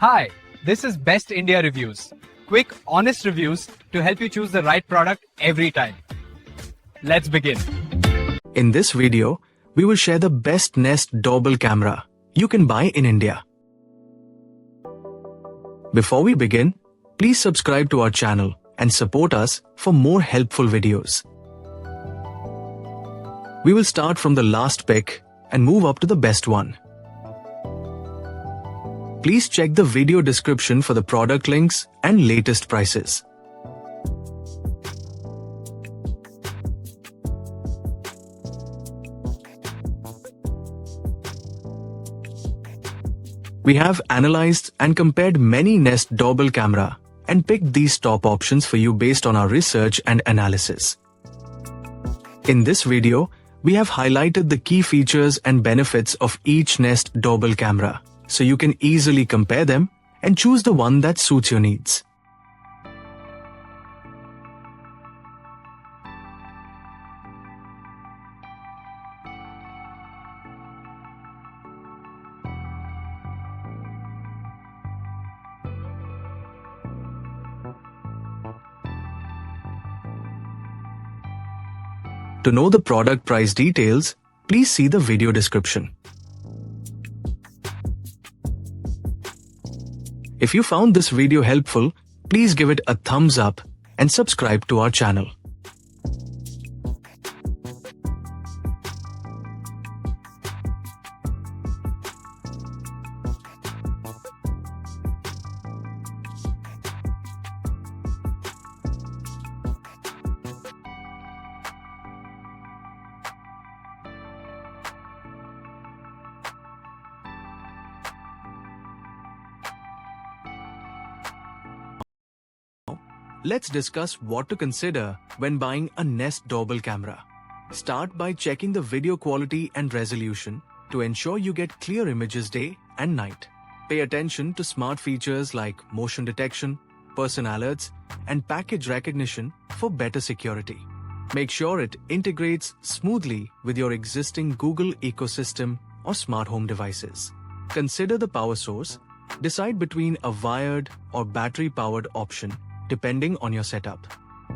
Hi, this is Best India Reviews. Quick, honest reviews to help you choose the right product every time. Let's begin. In this video, we will share the best Nest Doorbell camera you can buy in India. Before we begin, please subscribe to our channel and support us for more helpful videos. We will start from the last pick and move up to the best one. Please check the video description for the product links and latest prices. We have analyzed and compared many Nest Doorbell camera and picked these top options for you based on our research and analysis. In this video, we have highlighted the key features and benefits of each Nest Doorbell camera, so you can easily compare them and choose the one that suits your needs. To know the product price details, please see the video description. If you found this video helpful, please give it a thumbs up and subscribe to our channel. Let's discuss what to consider when buying a Nest Doorbell camera. Start by checking the video quality and resolution to ensure you get clear images day and night. Pay attention to smart features like motion detection, person alerts, and package recognition for better security. Make sure it integrates smoothly with your existing Google ecosystem or smart home devices. Consider the power source. Decide between a wired or battery-powered option depending on your setup.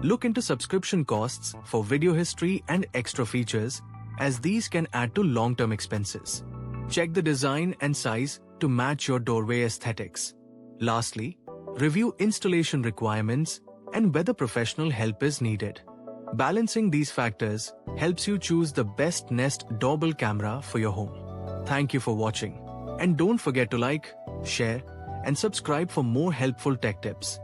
Look into subscription costs for video history and extra features, as these can add to long-term expenses. Check the design and size to match your doorway aesthetics. Lastly, review installation requirements and whether professional help is needed. Balancing these factors helps you choose the best Nest Doorbell camera for your home. Thank you for watching, and don't forget to like, share, and subscribe for more helpful tech tips.